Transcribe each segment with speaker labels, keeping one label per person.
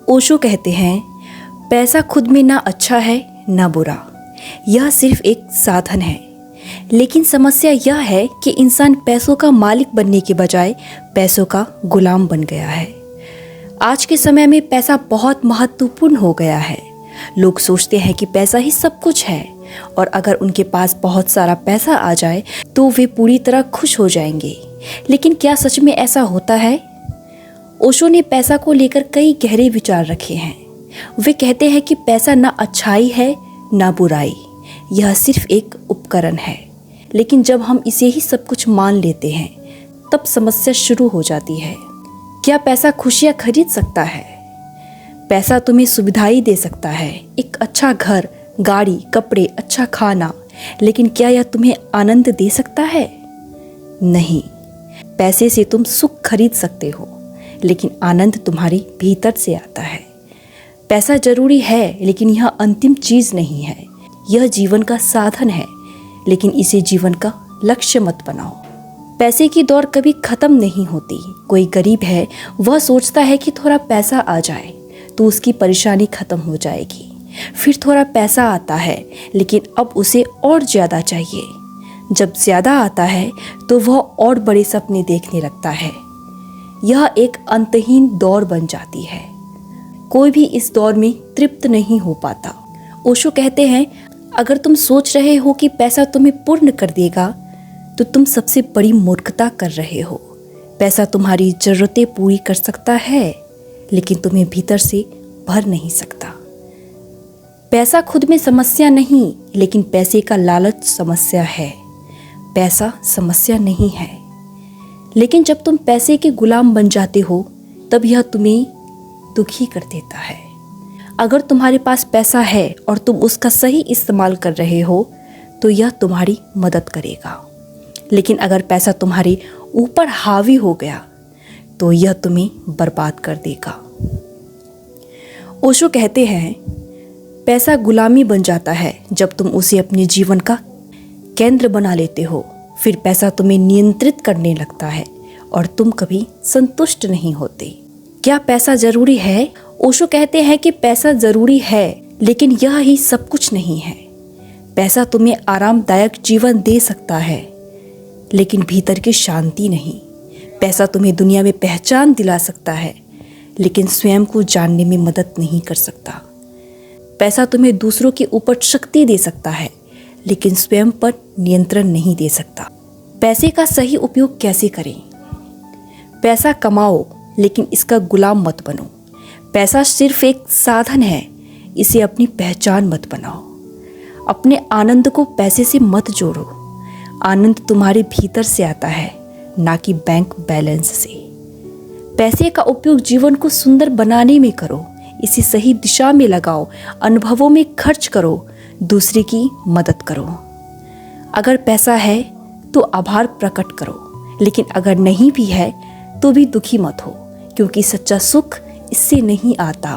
Speaker 1: ओशो कहते हैं, पैसा खुद में ना अच्छा है ना बुरा, यह सिर्फ एक साधन है। लेकिन समस्या यह है कि इंसान पैसों का मालिक बनने के बजाय पैसों का गुलाम बन गया है। आज के समय में पैसा बहुत महत्वपूर्ण हो गया है। लोग सोचते हैं कि पैसा ही सब कुछ है और अगर उनके पास बहुत सारा पैसा आ जाए तो वे पूरी तरह खुश हो जाएंगे। लेकिन क्या सच में ऐसा होता है? ओशो ने पैसा को लेकर कई गहरे विचार रखे हैं। वे कहते हैं कि पैसा ना अच्छाई है ना बुराई, यह सिर्फ एक उपकरण है। लेकिन जब हम इसे ही सब कुछ मान लेते हैं तब समस्या शुरू हो जाती है। क्या पैसा खुशियाँ खरीद सकता है? पैसा तुम्हें सुविधाएं दे सकता है, एक अच्छा घर, गाड़ी, कपड़े, अच्छा खाना, लेकिन क्या यह तुम्हें आनंद दे सकता है? नहीं। पैसे से तुम सुख खरीद सकते हो, लेकिन आनंद तुम्हारी भीतर से आता है। पैसा जरूरी है, लेकिन यह अंतिम चीज नहीं है। यह जीवन का साधन है, लेकिन इसे जीवन का लक्ष्य मत बनाओ। पैसे की दौड़ कभी खत्म नहीं होती। कोई गरीब है, वह सोचता है कि थोड़ा पैसा आ जाए तो उसकी परेशानी खत्म हो जाएगी। फिर थोड़ा पैसा आता है, लेकिन अब उसे और ज़्यादा चाहिए। जब ज़्यादा आता है तो वह और बड़े सपने देखने लगता है। यह एक अंतहीन दौड़ बन जाती है। कोई भी इस दौड़ में तृप्त नहीं हो पाता। ओशो कहते हैं, अगर तुम सोच रहे हो कि पैसा तुम्हें पूर्ण कर देगा तो तुम सबसे बड़ी मूर्खता कर रहे हो। पैसा तुम्हारी ज़रूरतें पूरी कर सकता है, लेकिन तुम्हें भीतर से भर नहीं सकता। पैसा खुद में समस्या नहीं, लेकिन पैसे का लालच समस्या है। पैसा समस्या नहीं है, लेकिन जब तुम पैसे के गुलाम बन जाते हो तब यह तुम्हें दुखी कर देता है। अगर तुम्हारे पास पैसा है और तुम उसका सही इस्तेमाल कर रहे हो तो यह तुम्हारी मदद करेगा। लेकिन अगर पैसा तुम्हारे ऊपर हावी हो गया तो यह तुम्हें बर्बाद कर देगा। ओशो कहते हैं, पैसा गुलामी बन जाता है जब तुम उसे अपने जीवन का केंद्र बना लेते हो। फिर पैसा तुम्हें नियंत्रित करने लगता है और तुम कभी संतुष्ट नहीं होते। क्या पैसा जरूरी है? ओशो कहते हैं कि पैसा जरूरी है, लेकिन यह ही सब कुछ नहीं है। पैसा तुम्हें आरामदायक जीवन दे सकता है, लेकिन भीतर की शांति नहीं। पैसा तुम्हें दुनिया में पहचान दिला सकता है, लेकिन स्वयं को जानने में मदद नहीं कर सकता। पैसा तुम्हें दूसरों के ऊपर शक्ति दे सकता है, लेकिन स्वयं पर नियंत्रण नहीं दे सकता। पैसे का सही उपयोग कैसे करें? पैसा कमाओ, लेकिन इसका गुलाम मत बनो। पैसा सिर्फ एक साधन है, इसे अपनी पहचान मत बनाओ। अपने आनंद को पैसे से मत जोड़ो। आनंद तुम्हारे भीतर से आता है, ना कि बैंक बैलेंस से। पैसे का उपयोग जीवन को सुंदर बनाने में करो। इसे सही दिशा में लगाओ, अनुभवों में खर्च करो, दूसरे की मदद करो। अगर पैसा है तो आभार प्रकट करो, लेकिन अगर नहीं भी है तो भी दुखी मत हो, क्योंकि सच्चा सुख इससे नहीं आता।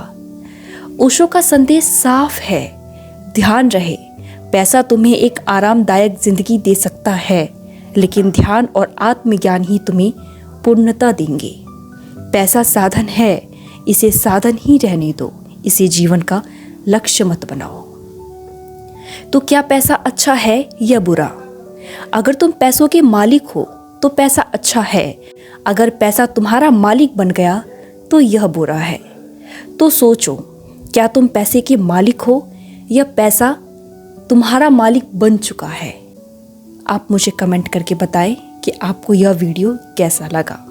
Speaker 1: ओशो का संदेश साफ है, ध्यान रहे, पैसा तुम्हें एक आरामदायक जिंदगी दे सकता है, लेकिन ध्यान और आत्मज्ञान ही तुम्हें पूर्णता देंगे। पैसा साधन है, इसे साधन ही रहने दो, इसे जीवन का लक्ष्य मत बनाओ। तो क्या पैसा अच्छा है या बुरा? अगर तुम पैसों के मालिक हो तो पैसा अच्छा है। अगर पैसा तुम्हारा मालिक बन गया तो यह बुरा है। तो सोचो, क्या तुम पैसे के मालिक हो या पैसा तुम्हारा मालिक बन चुका है? आप मुझे कमेंट करके बताएं कि आपको यह वीडियो कैसा लगा।